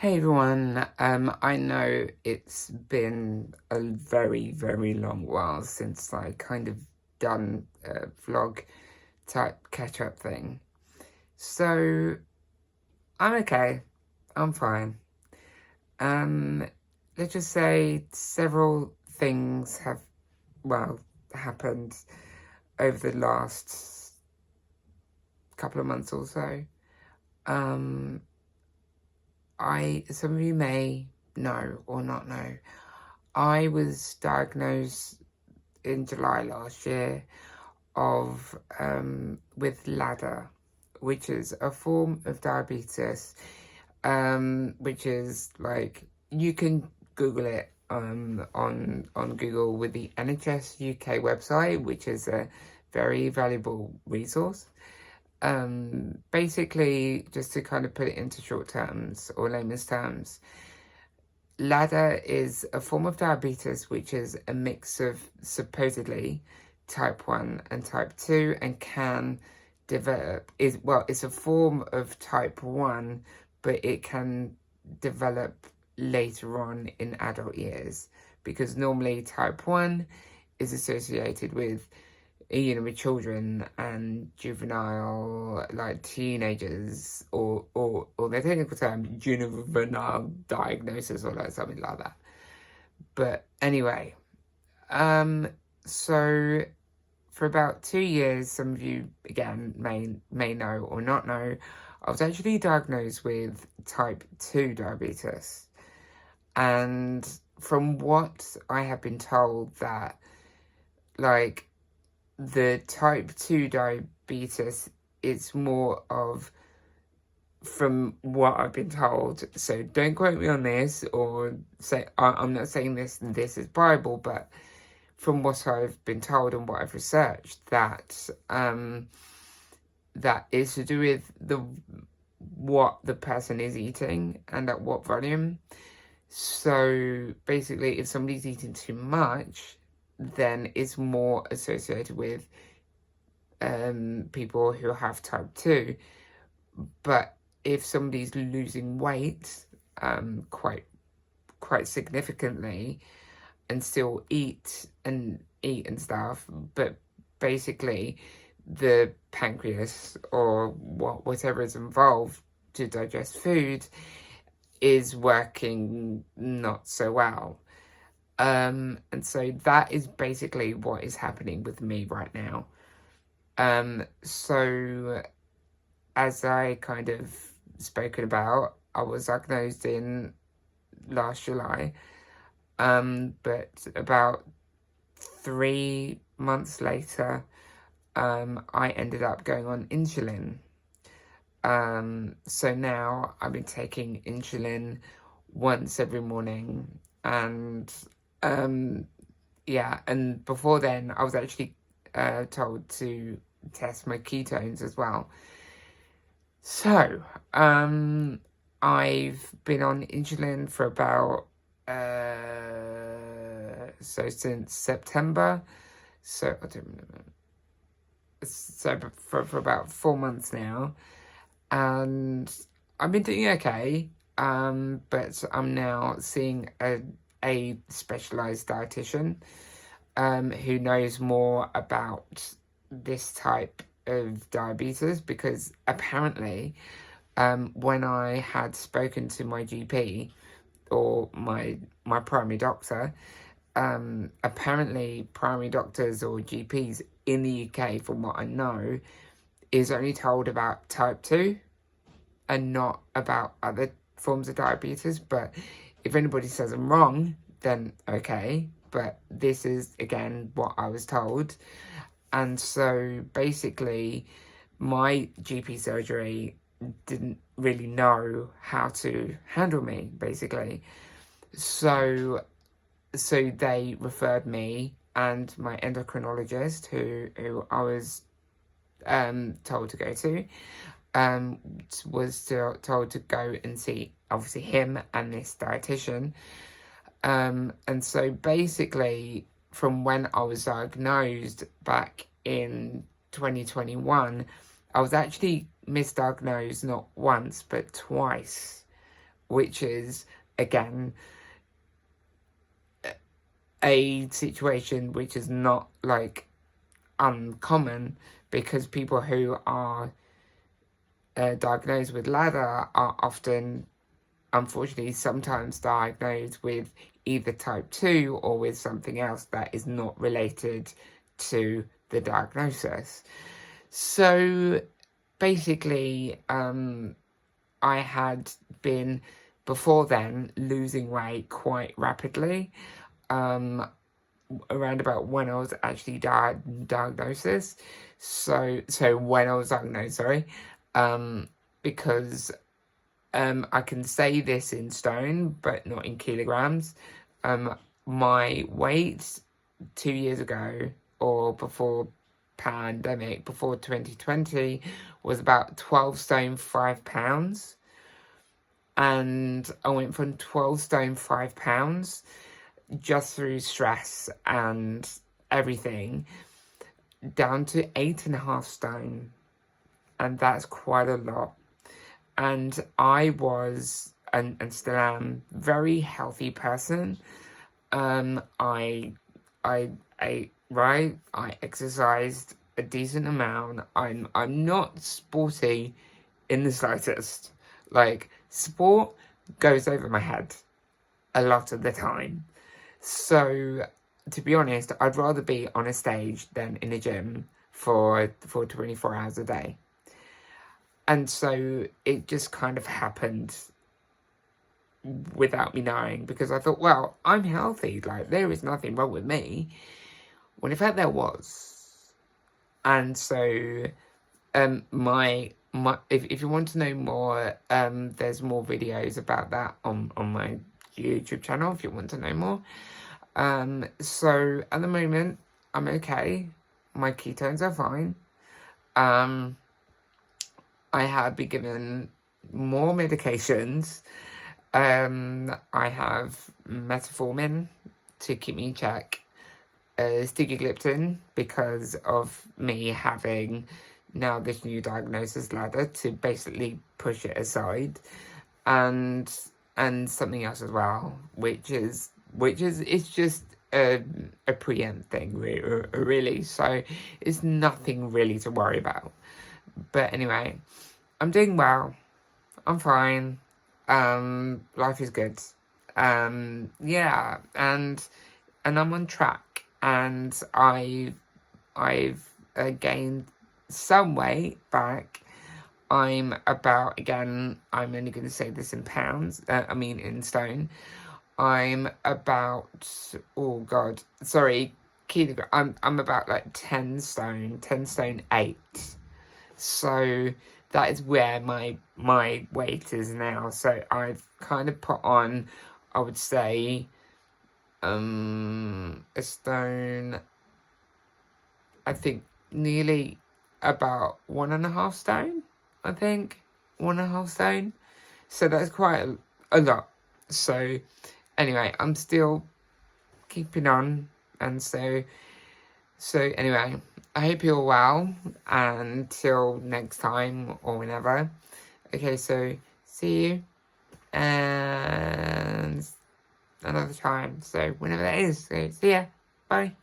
Hey everyone, I know it's been a very, very long while since I kind of done a vlog type catch-up thing. So, I'm okay. I'm fine. Um, let's just say several things have, well, happened over the last couple of months or so. Um, some of you may know or not know, I was diagnosed in July last year of with LADA, which is a form of diabetes, which is like you can Google it on Google with the NHS UK website, which is a very valuable resource. Basically, just to kind of put it into short terms or layman's terms, LADA is a form of diabetes which is a mix of supposedly type 1 and type 2 and can develop, it's a form of type 1, but it can develop later on in adult years, because normally type 1 is associated with with children and juvenile, like teenagers, or the technical term, juvenile diagnosis, or like something like that. But anyway, so for about 2 years, some of you again may know or not know, I was actually diagnosed with type 2 diabetes, and from what I have been told, that like the type 2 diabetes, it's more of, from what I've been told, so don't quote me on this, or say I'm not saying this is Bible, but from what I've been told and what I've researched, that that is to do with what the person is eating and at what volume. So basically, if somebody's eating too much, then it's more associated with people who have type 2. But if somebody's losing weight quite significantly and still eat and stuff, but basically the pancreas or whatever is involved to digest food is working not so well. And so that is basically what is happening with me right now. So as I kind of spoken about, I was diagnosed in last July. But about 3 months later, I ended up going on insulin. So now I've been taking insulin once every morning, and yeah, and before then I was actually told to test my ketones as well. So, I've been on insulin for about, so since September, so I don't remember, so for about 4 months now, and I've been doing okay, but I'm now seeing a specialised dietitian, who knows more about this type of diabetes, because apparently when I had spoken to my GP or my primary doctor, apparently primary doctors or GPs in the UK, from what I know, is only told about type 2 and not about other forms of diabetes. But if anybody says I'm wrong, then okay, but this is again what I was told. And so basically my GP surgery didn't really know how to handle me, basically. So they referred me and my endocrinologist, who I was told to go to, was told to go and see, obviously, him and this dietitian. And so basically, from when I was diagnosed back in 2021, I was actually misdiagnosed not once but twice which is, again, a situation which is not, like, uncommon, because people who are diagnosed with LADA are often, unfortunately, sometimes diagnosed with either type 2 or with something else that is not related to the diagnosis. So basically, I had been, before then, losing weight quite rapidly, around about when I was actually diagnosed. So when I was diagnosed, sorry, because I can say this in stone, but not in kilograms. My weight 2 years ago, or before pandemic, before 2020, was about 12 stone 5 pounds. And I went from 12 stone 5 pounds just through stress and everything down to 8.5 stone. And that's quite a lot. And I was, and still am, very healthy person. I ate right. I exercised a decent amount. I'm not sporty in the slightest. Like, sport goes over my head a lot of the time. So, to be honest, I'd rather be on a stage than in a gym for 24 hours a day. And so it just kind of happened without me knowing, because I thought, well, I'm healthy, like, there is nothing wrong with me, when in fact there was. And so if you want to know more, there's more videos about that on my YouTube channel if you want to know more. So at the moment I'm okay, my ketones are fine. I have been given more medications. I have metformin to keep me in check, sitagliptin because of me having now this new diagnosis ladder to basically push it aside, and something else as well, which is it's just a preempt thing, really. So it's nothing really to worry about. But anyway, I'm doing well. I'm fine. Life is good. Yeah, and I'm on track, and I've gained some weight back. I'm about, again, I'm only going to say this in pounds, in stone. I'm about, kilogram. I'm about like 10 stone 8. So that is where my weight is now. So I've kind of put on, I would say, a stone, I think nearly about 1.5 stone, I think. 1.5 stone. So that's quite a lot. So anyway, I'm still keeping on. And so anyway, I hope you're well, and until next time or whenever. Okay, so see you and another time. So whenever that is. So see ya. Bye.